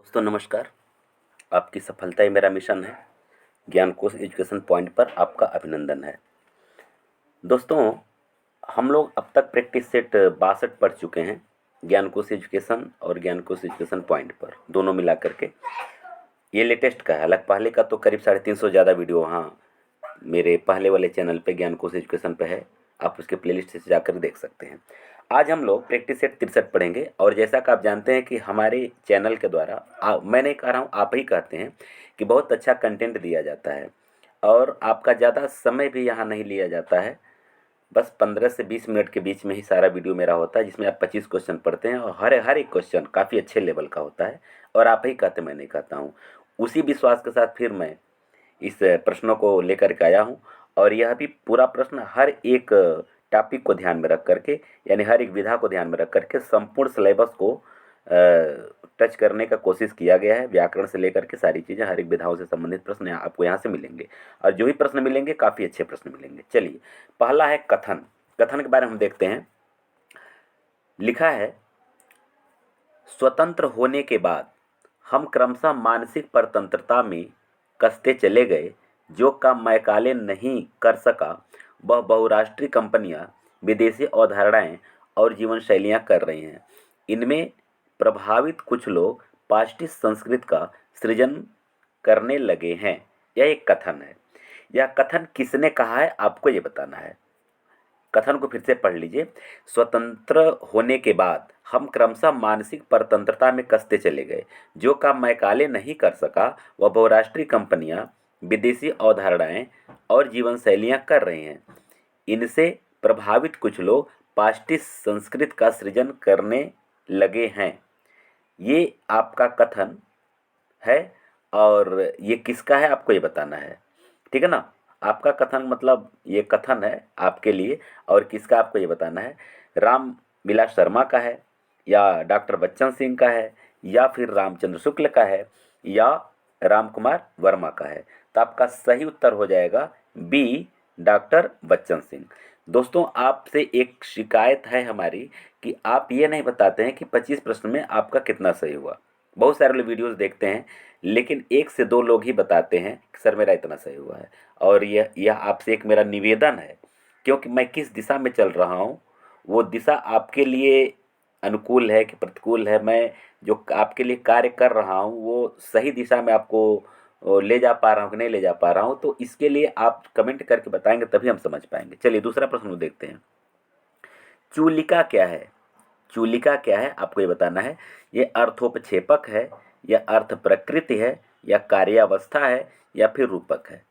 दोस्तों नमस्कार। आपकी सफलता ही मेरा मिशन है। ज्ञान कोश एजुकेशन पॉइंट पर आपका अभिनंदन है। दोस्तों, हम लोग अब तक प्रैक्टिस सेट 62 पढ़ चुके हैं, ज्ञान कोश एजुकेशन और ज्ञान कोश एजुकेशन पॉइंट पर दोनों मिला करके। ये लेटेस्ट का है, हालांकि पहले का तो करीब 350 ज़्यादा वीडियो वहाँ मेरे पहले वाले चैनल पे ज्ञान कोश एजुकेशन पे है। आप उसके प्लेलिस्ट से जाकर देख सकते हैं। आज हम लोग प्रैक्टिस सेट 63 पढ़ेंगे। और जैसा कि आप जानते हैं कि हमारे चैनल के द्वारा मैं नहीं कह रहा हूँ, आप ही कहते हैं कि बहुत अच्छा कंटेंट दिया जाता है और आपका ज़्यादा समय भी यहाँ नहीं लिया जाता है। बस 15 से 20 मिनट के बीच में ही सारा वीडियो मेरा होता है, जिसमें आप 25 क्वेश्चन पढ़ते हैं और हर एक क्वेश्चन काफ़ी अच्छे लेवल का होता है। और आप ही कहते, मैं नहीं कहता हूँ। उसी विश्वास के साथ फिर मैं इस प्रश्नों को लेकर के आया हूँ। और यह भी पूरा प्रश्न हर एक टॉपिक को ध्यान में रख करके, यानी हर एक विधा को ध्यान में रख करके संपूर्ण सिलेबस को टच करने का कोशिश किया गया है। व्याकरण से लेकर के सारी चीज़ें, हर एक विधाओं से संबंधित प्रश्न आपको यहाँ से मिलेंगे। और जो भी प्रश्न मिलेंगे काफ़ी अच्छे प्रश्न मिलेंगे। चलिए, पहला है कथन। कथन के बारे में हम देखते हैं। लिखा है, स्वतंत्र होने के बाद हम क्रमशः मानसिक परतंत्रता में कसते चले गए। जो काम मैकाले नहीं कर सका वह बहुराष्ट्रीय कंपनियां, विदेशी अवधारणाएं और जीवन शैलियां कर रही हैं। इनमें प्रभावित कुछ लोग पाश्चात्य संस्कृत का सृजन करने लगे हैं। यह एक कथन है। यह कथन किसने कहा है, आपको ये बताना है। कथन को फिर से पढ़ लीजिए। स्वतंत्र होने के बाद हम क्रमशः मानसिक परतंत्रता में कसते चले गए। जो काम मैकाले नहीं कर सका वह बहुराष्ट्रीय कंपनियां, विदेशी अवधारणाएं और जीवन शैलियां कर रही हैं। इनसे प्रभावित कुछ लोग पाश्चात्य संस्कृत का सृजन करने लगे हैं। ये आपका कथन है और ये किसका है, आपको ये बताना है। ठीक है ना। आपका कथन मतलब ये कथन है आपके लिए, और किसका आपको ये बताना है। राम विलास शर्मा का है, या डॉक्टर बच्चन सिंह का है, या फिर रामचंद्र शुक्ल का है, या राम कुमार वर्मा का है। तो आपका सही उत्तर हो जाएगा बी, डॉक्टर बच्चन सिंह। दोस्तों, आपसे एक शिकायत है हमारी कि आप ये नहीं बताते हैं कि 25 प्रश्न में आपका कितना सही हुआ। बहुत सारे लोग वीडियोस देखते हैं, लेकिन 1 से 2 लोग ही बताते हैं कि सर मेरा इतना सही हुआ है। और यह आपसे एक मेरा निवेदन है, क्योंकि मैं किस दिशा में चल रहा हूँ वो दिशा आपके लिए अनुकूल है कि प्रतिकूल है। मैं जो आपके लिए कार्य कर रहा हूँ वो सही दिशा में आपको ले जा पा रहा हूँ कि नहीं ले जा पा रहा हूँ, तो इसके लिए आप कमेंट करके बताएंगे तभी हम समझ पाएंगे। चलिए, दूसरा प्रश्न देखते हैं। चूलिका क्या है। चूलिका क्या है, आपको ये बताना है। ये अर्थोपक्षेपक है, या अर्थ प्रकृति है, या कार्यावस्था है, या फिर रूपक है।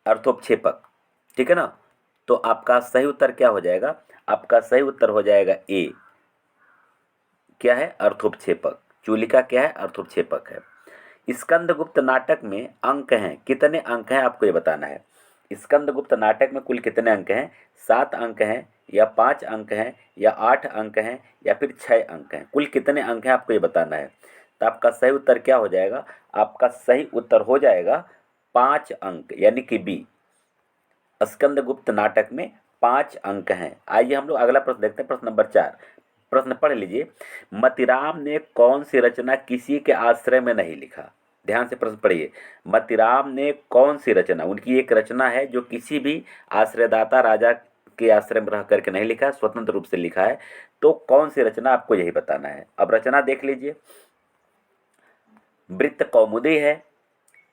अर्थोपक्षेपक, ठीक है ना। तो आपका सही उत्तर क्या हो जाएगा, आपका सही उत्तर हो जाएगा ए। क्या है, अर्थोपक्षेपक। चूलिका क्या है, अर्थोपक्षेपक है। स्कंदगुप्त नाटक में अंक हैं, कितने अंक हैं, आपको ये बताना है। स्कंदगुप्त नाटक में कुल कितने अंक हैं। 7 अंक हैं, या 5 अंक हैं, या 8 अंक हैं, या फिर 6 अंक हैं। कुल कितने अंक हैं, आपको ये बताना है। तो आपका सही उत्तर क्या हो जाएगा, आपका सही उत्तर हो जाएगा 5 अंक, यानी कि बी। स्कंदगुप्त नाटक में 5 अंक हैं। आइए हम लोग अगला प्रश्न देखते हैं, प्रश्न नंबर 4। प्रश्न पढ़ लीजिए। मतिराम ने कौन सी रचना किसी के आश्रय में नहीं लिखा। ध्यान से प्रश्न पढ़िए। मतिराम ने कौन सी रचना, उनकी एक रचना है जो किसी भी आश्रयदाता राजा के आश्रय में रह करके नहीं लिखा, स्वतंत्र रूप से लिखा है। तो कौन सी रचना, आपको यही बताना है। अब रचना देख लीजिए। वृत्त कौमुदी है,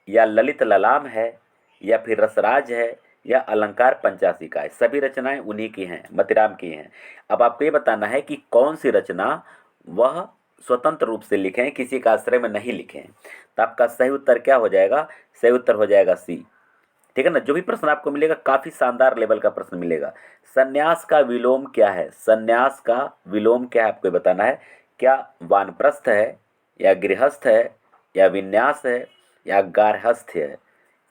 या ललित ललाम है, या फिर रसराज है, या अलंकार पंचाशिका है। सभी रचनाएं उन्हीं की हैं, मतिराम की हैं। अब आपको ये बताना है कि कौन सी रचना वह स्वतंत्र रूप से लिखे हैं, किसी का आश्रय में नहीं लिखे हैं। तो आपका सही उत्तर क्या हो जाएगा, सही उत्तर हो जाएगा सी। ठीक है ना। जो भी प्रश्न आपको मिलेगा काफी शानदार लेवल का प्रश्न मिलेगा। सन्यास का विलोम क्या है। सन्यास का विलोम क्या है, आपको बताना है। क्या वानप्रस्थ है, या गृहस्थ है, या विन्यास है, या गार्हस्थ्य है।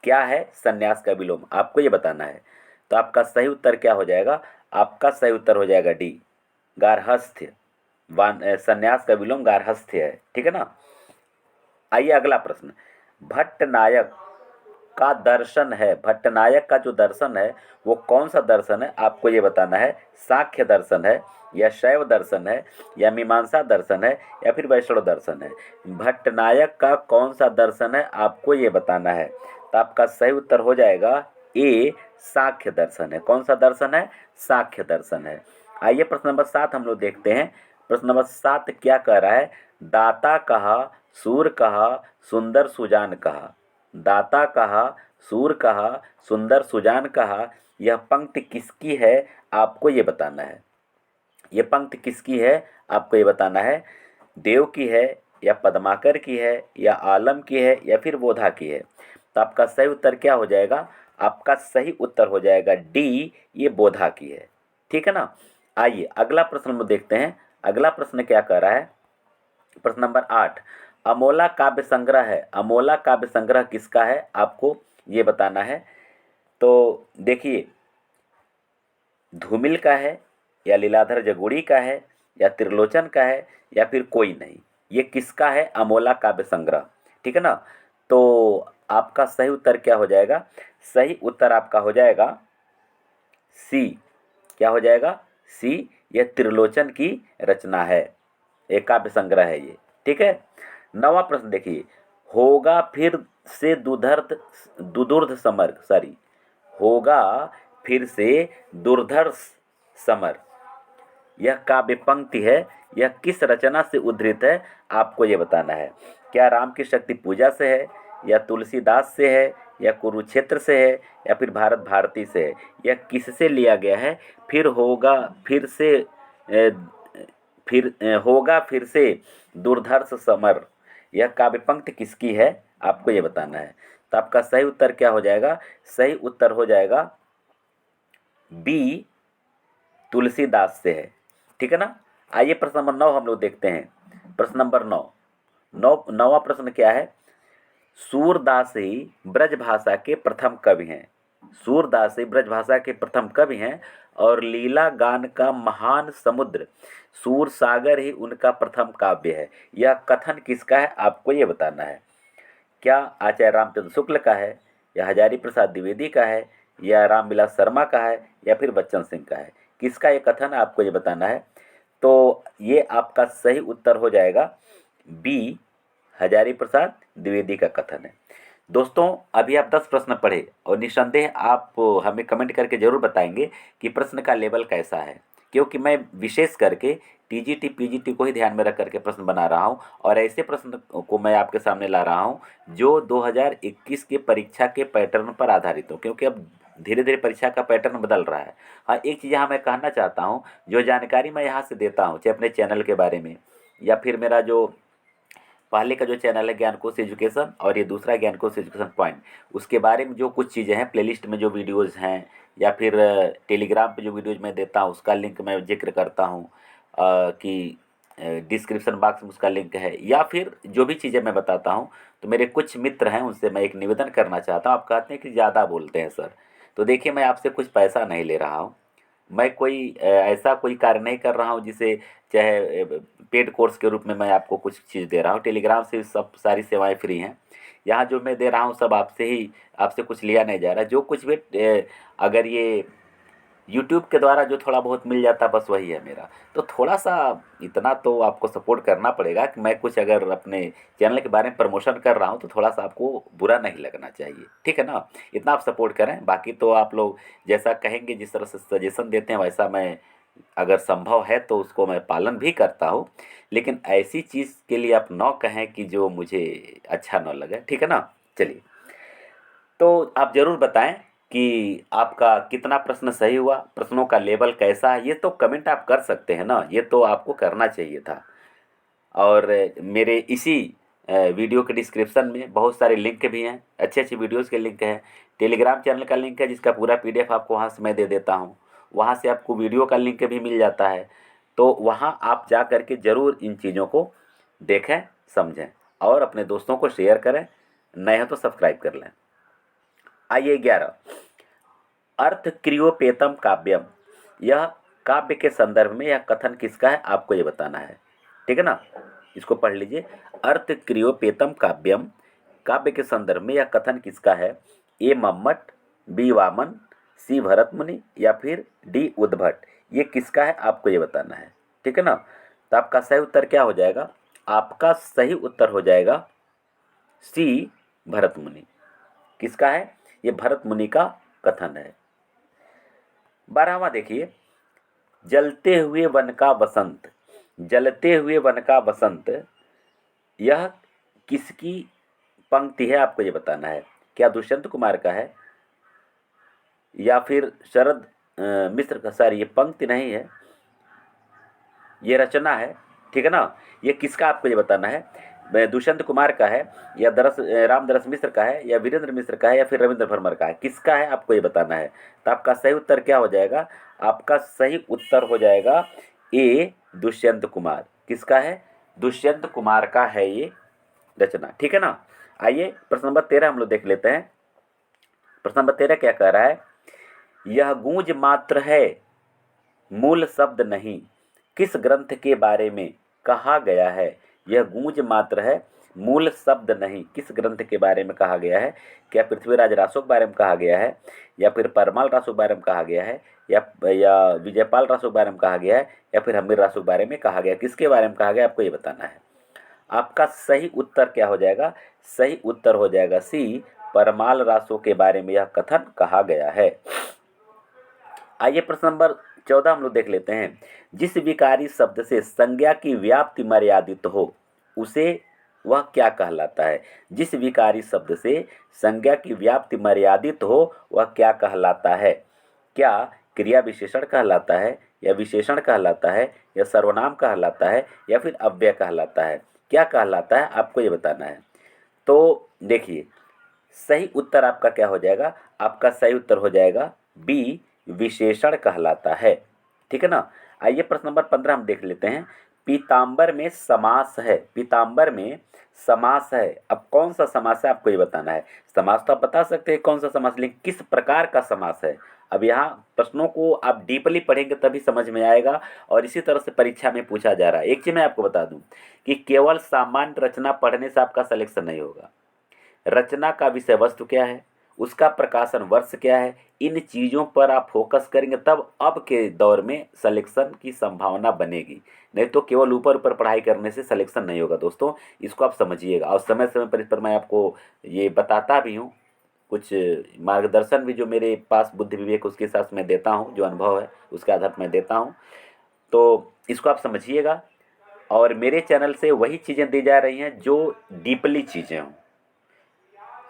क्या है सन्यास का विलोम, आपको ये बताना है। तो आपका सही उत्तर क्या हो जाएगा, आपका सही उत्तर हो जाएगा डी, गार्हस्थ्य। सन्यास का विलोम गार्हस्थ्य है। ठीक है ना। आइए अगला प्रश्न। भट्ट नायक का दर्शन है, भट्टनायक का जो दर्शन है वो कौन सा दर्शन है, आपको ये बताना है। सांख्य दर्शन है, या शैव दर्शन है, या मीमांसा दर्शन है, या फिर वैष्णव दर्शन है। भट्टनायक का कौन सा दर्शन है, आपको ये बताना है। तो आपका सही उत्तर हो जाएगा ए, सांख्य दर्शन है। कौन सा दर्शन है, सांख्य दर्शन है। आइए प्रश्न नंबर 7 हम लोग देखते हैं। प्रश्न नंबर 7 क्या कह रहा है, दाता कहा, सूर कहा, सुंदर सुजान कहा। दाता कहा, सूर कहा, सुंदर सुजान कहा, यह पंक्ति किसकी है, आपको ये बताना है। ये पंक्ति किसकी है, आपको ये बताना है। देव की है, या पद्माकर की है, या आलम की है, या फिर बोधा की है। तो आपका सही उत्तर क्या हो जाएगा, आपका सही उत्तर हो जाएगा डी, ये बोधा की है। ठीक है ना। आइए अगला प्रश्न हम देखते हैं। अगला प्रश्न क्या कह रहा है, प्रश्न नंबर 8, अमोला काव्य संग्रह है। अमोला काव्य संग्रह किसका है, आपको ये बताना है। तो देखिए, धूमिल का है, या लीलाधर जगुड़ी का है, या त्रिलोचन का है, या फिर कोई नहीं। ये किसका है, अमोला काव्य संग्रह। ठीक है ना। तो आपका सही उत्तर क्या हो जाएगा, सही उत्तर आपका हो जाएगा सी। क्या हो जाएगा, सी। यह त्रिलोचन की रचना है, एक काव्य संग्रह है ये। ठीक है। 9वां प्रश्न देखिए, होगा फिर से दुधर्थ दुदुर्ध समर, सॉरी, होगा फिर से दुर्धर्ष समर, यह काव्य पंक्ति है, यह किस रचना से उद्धृत है, आपको ये बताना है। क्या राम की शक्ति पूजा से है, या तुलसीदास से है, या कुरुक्षेत्र से है, या फिर भारत भारती से है, यह किससे लिया गया है। फिर होगा फिर से होगा फिर से दुर्धर्ष समर, यह काव्य पंक्ति किसकी है, आपको ये बताना है। तो आपका सही उत्तर क्या हो जाएगा, सही उत्तर हो जाएगा बी, तुलसीदास से है। ठीक है ना। आइए प्रश्न नंबर 9 हम लोग देखते हैं। प्रश्न नंबर 9वां प्रश्न क्या है, सूरदास ही ब्रज भाषा के प्रथम कवि हैं। सूरदास ही ब्रज भाषा के प्रथम कवि हैं, और लीला गान का महान समुद्र सूर सागर ही उनका प्रथम काव्य है। यह कथन किसका है, आपको ये बताना है। क्या आचार्य रामचंद्र शुक्ल का है, या हजारी प्रसाद द्विवेदी का है, या रामविलास शर्मा का है, या फिर बच्चन सिंह का है। किसका ये कथन है, आपको ये बताना है। तो ये आपका सही उत्तर हो जाएगा बी, हजारी प्रसाद द्विवेदी का कथन है। दोस्तों अभी आप 10 प्रश्न पढ़े, और निस्संदेह आप हमें कमेंट करके ज़रूर बताएंगे कि प्रश्न का लेवल कैसा है, क्योंकि मैं विशेष करके टीजीटी पीजीटी को ही ध्यान में रख करके प्रश्न बना रहा हूं, और ऐसे प्रश्न को मैं आपके सामने ला रहा हूं जो 2021 के परीक्षा के पैटर्न पर आधारित हो, क्योंकि अब धीरे धीरे परीक्षा का पैटर्न बदल रहा है। हाँ, एक चीज़ यहाँ मैं कहना चाहता हूँ, जो जानकारी मैं यहाँ से देता हूँ, चाहे अपने चैनल के बारे में, या फिर मेरा जो पहले का जो चैनल है ज्ञान कोश एजुकेशन, और ये दूसरा ज्ञान कोश एजुकेशन पॉइंट, उसके बारे में जो कुछ चीज़ें हैं, प्लेलिस्ट में जो वीडियोज़ हैं, या फिर टेलीग्राम पे जो वीडियोज़ मैं देता हूँ उसका लिंक मैं जिक्र करता हूँ, कि डिस्क्रिप्शन बॉक्स में उसका लिंक है, या फिर जो भी चीज़ें मैं बताता हूँ। तो मेरे कुछ मित्र हैं, उनसे मैं एक निवेदन करना चाहता हूँ। आप कहते हैं कि ज़्यादा बोलते हैं सर, तो देखिए मैं आपसे कुछ पैसा नहीं ले रहा हूँ। मैं कोई ऐसा कोई कार्य नहीं कर रहा हूँ जिसे चाहे पेड कोर्स के रूप में मैं आपको कुछ चीज़ दे रहा हूँ। टेलीग्राम से सब सारी सेवाएं फ्री हैं। यहाँ जो मैं दे रहा हूँ सब आपसे ही, आपसे कुछ लिया नहीं जा रहा। जो कुछ भी अगर ये यूट्यूब के द्वारा जो थोड़ा बहुत मिल जाता बस वही है मेरा। तो थोड़ा सा इतना तो आपको सपोर्ट करना पड़ेगा कि मैं कुछ अगर अपने चैनल के बारे में प्रमोशन कर रहा हूँ तो थोड़ा सा आपको बुरा नहीं लगना चाहिए। ठीक है ना। इतना आप सपोर्ट करें, बाकी तो आप लोग जैसा कहेंगे, जिस तरह से सजेशन देते हैं, वैसा मैं अगर संभव है तो उसको मैं पालन भी करता हूँ। लेकिन ऐसी चीज़ के लिए आप न कहें कि जो मुझे अच्छा न लगे। ठीक है ना। चलिए, तो आप ज़रूर बताएं कि आपका कितना प्रश्न सही हुआ, प्रश्नों का लेवल कैसा है। ये तो कमेंट आप कर सकते हैं ना, ये तो आपको करना चाहिए था। और मेरे इसी वीडियो के डिस्क्रिप्शन में बहुत सारे लिंक भी हैं, अच्छे अच्छे वीडियोज़ के लिंक हैं। टेलीग्राम चैनल का लिंक है, जिसका पूरा PDF आपको वहाँ से मैं दे देता हूँ। वहाँ से आपको वीडियो का लिंक भी मिल जाता है। तो वहाँ आप जा कर के ज़रूर इन चीज़ों को देखें, समझें, और अपने दोस्तों को शेयर करें। नए हो तो सब्सक्राइब कर लें। आइए 11, अर्थ क्रियोपेतम काव्यम, यह काव्य के संदर्भ में यह कथन किसका है, आपको ये बताना है। ठीक है ना। इसको पढ़ लीजिए, अर्थ क्रियोपेतम काव्यम, काव्य के संदर्भ में यह कथन किसका है, ए मम्मट, बी वामन, सी भरत मुनि या फिर डी उद्भट। ये किसका है आपको ये बताना है, ठीक है ना। तो आपका सही उत्तर क्या हो जाएगा, आपका सही उत्तर हो जाएगा सी भरत मुनि। किसका है, ये भरत मुनि का कथन है। 12वां देखिए, जलते हुए वन का बसंत, जलते हुए वन का बसंत, यह किसकी पंक्ति है आपको ये बताना है। क्या दुष्यंत कुमार का है या फिर शरद मिश्र का, सॉरी ये पंक्ति नहीं है, ये रचना है, ठीक है ना। ये किसका आपको ये बताना है, दुष्यंत कुमार का है या रामदरस मिश्र का है या वीरेंद्र मिश्र का है या फिर रविंद्र भरमर का है, किसका है आपको ये बताना है। तो आपका सही उत्तर क्या हो जाएगा, आपका सही उत्तर हो जाएगा ए दुष्यंत कुमार। किसका है, दुष्यंत कुमार का है ये रचना, ठीक है ना। आइए प्रश्न नंबर 13 हम लोग देख लेते हैं। प्रश्न नंबर 13 क्या कह रहा है, यह गूंज मात्र है मूल शब्द नहीं, किस ग्रंथ के बारे में कहा गया है। यह गूंज मात्र है मूल शब्द नहीं, किस ग्रंथ के बारे में कहा गया है। क्या पृथ्वीराज रासो के बारे में कहा गया है या फिर परमाल रासो के बारे में कहा गया है या विजयपाल रासो के बारे में कहा गया है या फिर हमीर रासो के बारे में कहा गया, किसके बारे में कहा गया आपको ये बताना है। आपका सही उत्तर क्या हो जाएगा, सही उत्तर हो जाएगा सी, परमाल रासो के बारे में यह कथन कहा गया है। आइए प्रश्न नंबर 14 हम लोग देख लेते हैं। जिस विकारी शब्द से संज्ञा की व्याप्ति मर्यादित हो उसे वह क्या कहलाता है। जिस विकारी शब्द से संज्ञा की व्याप्ति मर्यादित हो वह क्या कहलाता है। क्या क्रिया विशेषण कहलाता है या विशेषण कहलाता है या सर्वनाम कहलाता है या फिर अव्यय कहलाता है, क्या कहलाता है आपको ये बताना है। तो देखिए सही उत्तर आपका क्या हो जाएगा, आपका सही उत्तर हो जाएगा बी, विशेषण कहलाता है, ठीक है ना। आइए प्रश्न नंबर 15 हम देख लेते हैं। पीताम्बर में समास है, पीताम्बर में समास है, अब कौन सा समास है आपको ये बताना है। समास तो आप बता सकते हैं कौन सा समास, लेकिन किस प्रकार का समास है। अब यहाँ प्रश्नों को आप डीपली पढ़ेंगे तभी समझ में आएगा और इसी तरह से परीक्षा में पूछा जा रहा है। एक चीज़ मैं आपको बता दूं कि केवल सामान्य रचना पढ़ने से आपका सिलेक्शन नहीं होगा। रचना का विषय वस्तु क्या है, उसका प्रकाशन वर्ष क्या है, इन चीज़ों पर आप फोकस करेंगे तब अब के दौर में सिलेक्शन की संभावना बनेगी। नहीं तो केवल ऊपर ऊपर पढ़ाई करने से सिलेक्शन नहीं होगा दोस्तों, इसको आप समझिएगा। और समय समय पर इस पर मैं आपको ये बताता भी हूँ, कुछ मार्गदर्शन भी जो मेरे पास बुद्धि विवेक उसके साथ मैं देता हूँ, जो अनुभव है उसके आधार पर मैं देता हूँ। तो इसको आप समझिएगा और मेरे चैनल से वही चीज़ें दी जा रही हैं जो डीपली चीज़ें हों।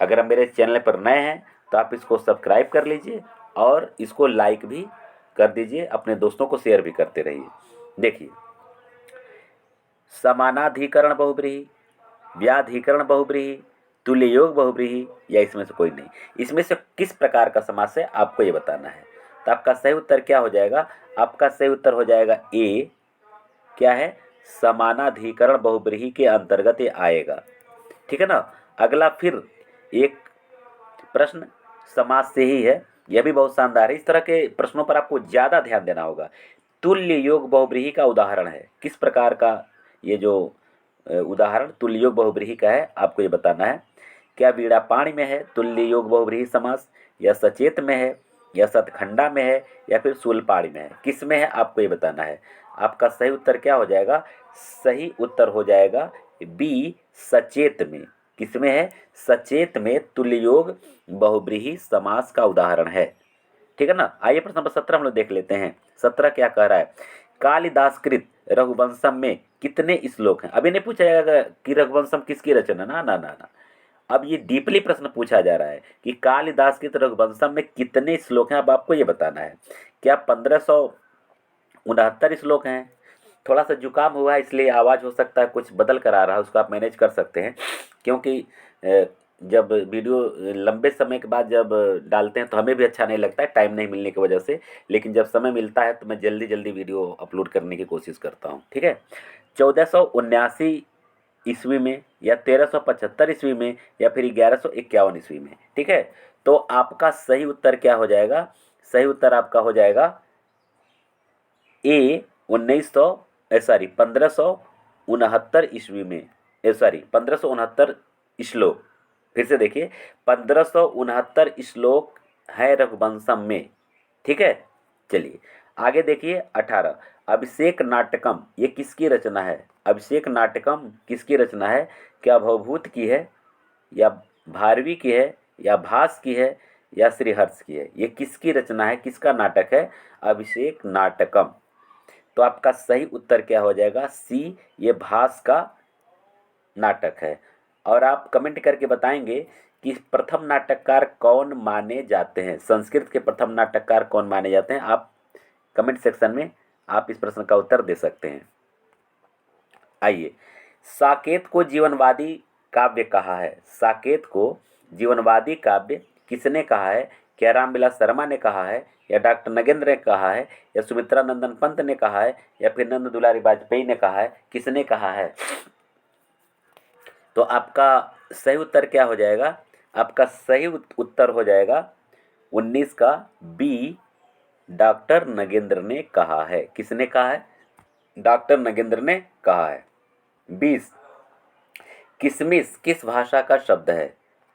अगर आप मेरे चैनल पर नए हैं तो आप इसको सब्सक्राइब कर लीजिए और इसको लाइक भी कर दीजिए, अपने दोस्तों को शेयर भी करते रहिए। देखिए समानाधिकरण बहुब्रीहि, व्याधिकरण बहुब्रीहि, तुल्य योग बहुब्रीहि या इसमें से कोई नहीं, इसमें से किस प्रकार का समास है आपको ये बताना है। तो आपका सही उत्तर क्या हो जाएगा, आपका सही उत्तर हो जाएगा ए, क्या है, समानाधिकरण बहुब्रीहि के अंतर्गत ये आएगा, ठीक है ना। अगला फिर एक प्रश्न समास से ही है, यह भी बहुत शानदार है। इस तरह के प्रश्नों पर आपको ज़्यादा ध्यान देना होगा। तुल्य योग बहुब्रीहि का उदाहरण है, किस प्रकार का ये जो उदाहरण तुल्य योग बहुब्रीहि का है आपको ये बताना है। क्या वीणा पाणी में है तुल्य योग बहुब्रीहि समास, या सचेत में है या सतखंडा में है या फिर शूलपाणी में है, किस में है आपको ये बताना है। आपका सही उत्तर क्या हो जाएगा, सही उत्तर हो जाएगा बी, सचेत में। किसमें है, सचेत में तुल्य योग बहुब्रीहि समास का उदाहरण है, ठीक है ना। आइए प्रश्न नंबर 17 हम लोग देख लेते हैं। 17 क्या कह रहा है, कालिदास कृत रघुवंशम में कितने श्लोक हैं। अभी नहीं पूछा जाएगा कि रघुवंशम किसकी रचना, ना ना ना ना, अब ये डीपली प्रश्न पूछा जा रहा है कि कालिदास कृत रघुवंशम में कितने श्लोक हैं, अब आपको ये बताना है। क्या 1569 श्लोक हैं। थोड़ा सा जुकाम हुआ है इसलिए आवाज़ हो सकता है कुछ बदल कर आ रहा है, उसको आप मैनेज कर सकते हैं, क्योंकि जब वीडियो लंबे समय के बाद जब डालते हैं तो हमें भी अच्छा नहीं लगता है, टाइम नहीं मिलने की वजह से। लेकिन जब समय मिलता है तो मैं जल्दी जल्दी वीडियो अपलोड करने की कोशिश करता हूँ, ठीक है। 1479 ईस्वी में या 1375 ईस्वी में या फिर 1151 ईस्वी में, ठीक है। तो आपका सही उत्तर क्या हो जाएगा, सही उत्तर आपका हो जाएगा ए, 1569 ईस्वी में, 1569 श्लोक, फिर से देखिए, 1569 श्लोक है रघुवंशम में, ठीक है। चलिए आगे देखिए 18, अभिषेक नाटकम, ये किसकी रचना है? अभिषेक नाटकम किसकी रचना है? क्या भवभूत की है, या भारवी की है, या भास की है, या श्रीहर्ष की है? ये किसकी रचना है, किसका नाटक है? अभिषेक नाटकम। तो आपका सही उत्तर क्या हो जाएगा? सी, ये भास का नाटक है। और आप कमेंट करके बताएंगे कि प्रथम नाटककार कौन माने जाते हैं, संस्कृत के प्रथम नाटककार कौन माने जाते हैं। आप कमेंट सेक्शन में आप इस प्रश्न का उत्तर दे सकते हैं। आइए, साकेत को जीवनवादी काव्य कहा है। साकेत को जीवनवादी काव्य किसने कहा है? क्या रामविलास शर्मा ने कहा है, या डॉक्टर नगेंद्र ने कहा है, या सुमित्रा नंदन पंत ने कहा है, या फिर नंद दुलारी वाजपेयी ने कहा है? किसने कहा है? तो आपका सही उत्तर क्या हो जाएगा? आपका सही उत्तर हो जाएगा 19 का बी, डॉक्टर नगेंद्र ने कहा है। किसने कहा है? डॉक्टर नगेंद्र ने कहा है। 20, किशमिश किस भाषा का शब्द है?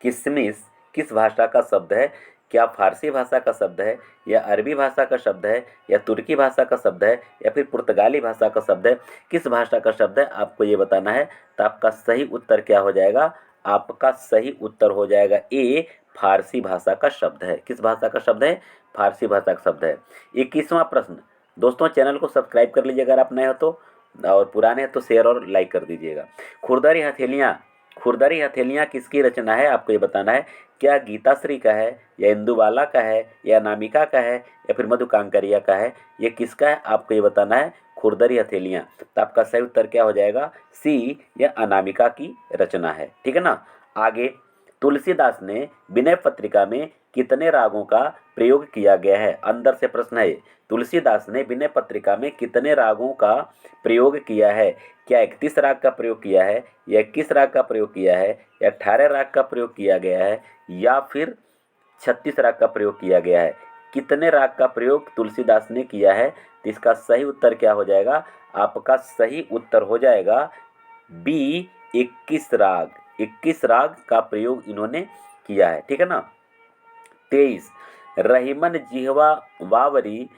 किशमिश किस भाषा का शब्द है? क्या फारसी भाषा का शब्द है, या अरबी भाषा का शब्द है, या तुर्की भाषा का शब्द है, या फिर पुर्तगाली भाषा का शब्द है? किस भाषा का शब्द है, आपको ये बताना है। तो आपका सही उत्तर क्या हो जाएगा? आपका सही उत्तर हो जाएगा ए, फारसी भाषा का शब्द है। किस भाषा का शब्द है? फारसी भाषा का शब्द है। 21वां प्रश्न। दोस्तों चैनल को सब्सक्राइब कर लीजिए अगर आप नए हो तो, और पुराने हैं तो शेयर और लाइक कर दीजिएगा। खुरदरी हथेलियाँ किसकी रचना है? आपको ये बताना है। क्या गीताश्री का है, या इंदुबाला का है, या अनामिका का है, या फिर मधुकांकरिया का है? ये किसका है? आपको ये बताना है। खुरदरी हथेलियाँ। तो आपका सही उत्तर क्या हो जाएगा? सी, यह अनामिका की रचना है, ठीक है ना। आगे, तुलसीदास ने विनय पत्रिका में कितने रागों का प्रयोग किया गया है? अंदर से प्रश्न है। तुलसीदास ने विनय पत्रिका में कितने रागों का प्रयोग किया है? क्या 31 राग का प्रयोग किया है, या 21 राग का प्रयोग किया है, या 18 राग का प्रयोग किया गया है, या फिर 36 राग का प्रयोग किया गया है? कितने राग का प्रयोग तुलसीदास ने किया है? तो इसका सही उत्तर क्या हो जाएगा? आपका सही उत्तर हो जाएगा बी, 21 राग। 21 राग का प्रयोग इन्होंने किया है, ठीक है ना। 23, रहीमन जिह्वा वावरी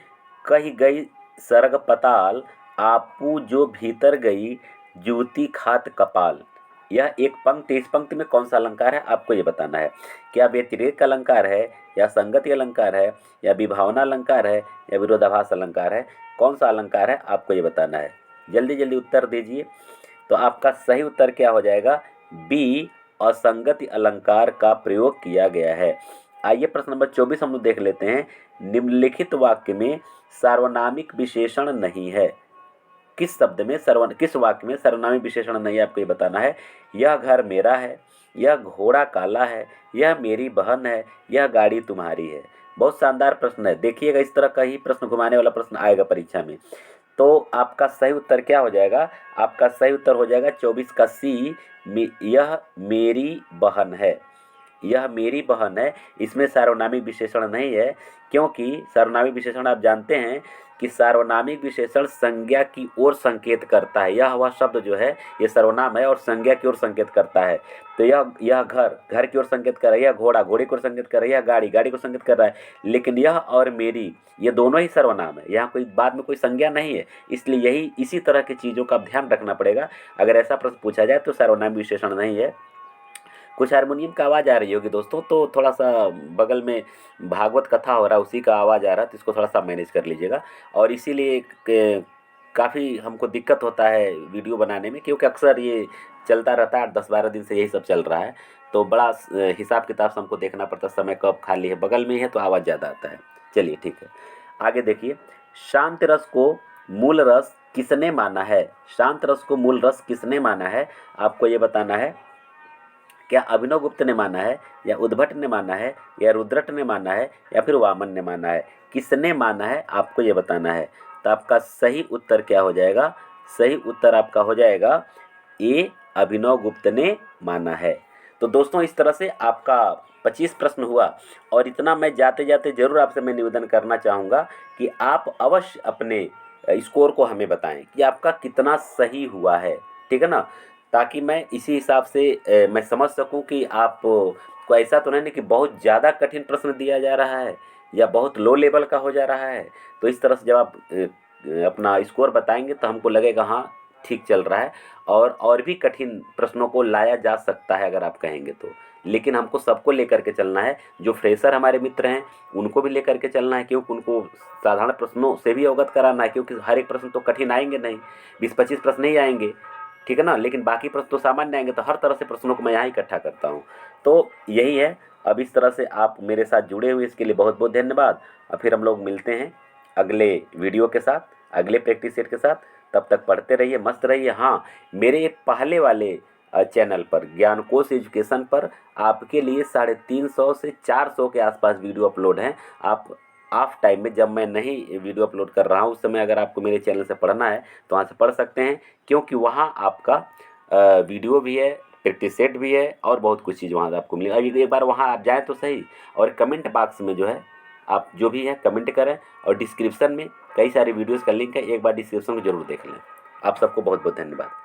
कही गई सरग पताल, आपू जो भीतर गई जूती खात कपाल। यह एक पंक्ति, इस पंक्ति में कौन सा अलंकार है? आपको ये बताना है। क्या व्यतिरेक अलंकार है, या संगति अलंकार है, या विभावना अलंकार है, या विरोधाभास अलंकार है? कौन सा अलंकार है? आपको ये बताना है। जल्दी जल्दी उत्तर दीजिए। तो आपका सही उत्तर क्या हो जाएगा? बी, असंगति अलंकार का प्रयोग किया गया है। आइए प्रश्न नंबर 24 हम लोग देख लेते हैं। निम्नलिखित वाक्य में सार्वनामिक विशेषण नहीं है। किस वाक्य में सर्वनामिक विशेषण नहीं है? आपको ये बताना है। यह घर मेरा है, यह घोड़ा काला है, यह मेरी बहन है, यह गाड़ी तुम्हारी है। बहुत शानदार प्रश्न है, देखिएगा इस तरह का ही प्रश्न घुमाने वाला प्रश्न आएगा परीक्षा में। तो आपका सही उत्तर क्या हो जाएगा? आपका सही उत्तर हो जाएगा 24 का सी, यह मेरी बहन है। यह मेरी बहन है। इसमें सार्वनामिक विशेषण नहीं है, क्योंकि सार्वनामिक विशेषण आप जानते हैं कि सार्वनामिक विशेषण संज्ञा की ओर संकेत करता है। यह वह शब्द जो है ये सर्वनाम है और संज्ञा की ओर संकेत करता है। तो यह घर की ओर संकेत कर रहा है, यह घोड़ा घोड़े की ओर संकेत कर रहा है, यह गाड़ी को संकेत कर रहा है। लेकिन यह और मेरी, ये दोनों ही सर्वनाम है, यहाँ कोई बाद में कोई संज्ञा नहीं है। इसलिए इसी तरह की चीज़ों का ध्यान रखना पड़ेगा। अगर ऐसा प्रश्न पूछा जाए तो सार्वनामिक विशेषण नहीं है। कुछ हारमोनियम का आवाज़ आ रही होगी दोस्तों, तो थोड़ा सा बगल में भागवत कथा हो रहा है, उसी का आवाज़ आ रहा है, तो इसको थोड़ा सा मैनेज कर लीजिएगा। और इसीलिए काफ़ी हमको दिक्कत होता है वीडियो बनाने में, क्योंकि अक्सर ये चलता रहता है, 10-12 दिन से यही सब चल रहा है। तो बड़ा हिसाब किताब से हमको देखना पड़ता है, समय कब खाली है, बगल में ही है तो आवाज़ ज़्यादा आता है। चलिए ठीक है, आगे देखिए। शांत रस को मूल रस किसने माना है? शांत रस को मूल रस किसने माना है? आपको ये बताना है। क्या अभिनव गुप्त ने माना है, या उद्भट ने माना है, या रुद्रट ने माना है, या फिर वामन ने माना है? किसने माना है? आपको ये बताना है। तो आपका सही उत्तर क्या हो जाएगा? सही उत्तर आपका हो जाएगा ए, अभिनव गुप्त ने माना है। तो दोस्तों इस तरह से आपका 25 प्रश्न हुआ। और इतना मैं जाते जाते ज़रूर आपसे मैं निवेदन करना चाहूँगा कि आप अवश्य अपने स्कोर को हमें बताएं कि आपका कितना सही हुआ है, ठीक है ना। ताकि मैं इसी हिसाब से मैं समझ सकूं कि आप को ऐसा तो नहीं कि बहुत ज़्यादा कठिन प्रश्न दिया जा रहा है या बहुत लो लेवल का हो जा रहा है। तो इस तरह से जब आप अपना स्कोर बताएंगे तो हमको लगेगा हाँ ठीक चल रहा है, और भी कठिन प्रश्नों को लाया जा सकता है अगर आप कहेंगे तो। लेकिन हमको सबको लेकर के चलना है, जो फ्रेशर हमारे मित्र हैं उनको भी लेकर के चलना है, क्योंकि उनको साधारण प्रश्नों से भी अवगत कराना है, क्योंकि हर एक प्रश्न तो कठिन आएंगे नहीं, 20-25 प्रश्न ही आएंगे, ठीक है ना। लेकिन बाकी प्रश्न तो सामान्य आएंगे, तो हर तरह से प्रश्नों को मैं यहाँ इकट्ठा करता हूँ। तो यही है। अब इस तरह से आप मेरे साथ जुड़े हुए इसके लिए बहुत बहुत धन्यवाद। और फिर हम लोग मिलते हैं अगले वीडियो के साथ, अगले प्रैक्टिस सेट के साथ। तब तक पढ़ते रहिए, मस्त रहिए। हाँ, मेरे पहले वाले चैनल पर ज्ञानकोश एजुकेशन पर आपके लिए 350 से 400 के आसपास वीडियो अपलोड हैं। आप ऑफ टाइम में, जब मैं नहीं वीडियो अपलोड कर रहा हूँ, उस समय अगर आपको मेरे चैनल से पढ़ना है तो वहाँ से पढ़ सकते हैं, क्योंकि वहाँ आपका वीडियो भी है, प्रैक्टिस सेट भी है और बहुत कुछ चीज़ वहाँ से आपको मिलेगा। अभी एक बार वहाँ आप जाएँ तो सही, और कमेंट बॉक्स में जो है आप जो भी है कमेंट करें, और डिस्क्रिप्शन में कई सारे वीडियोज़ का लिंक है, एक बार डिस्क्रिप्शन को जरूर देख लें। आप सबको बहुत बहुत धन्यवाद।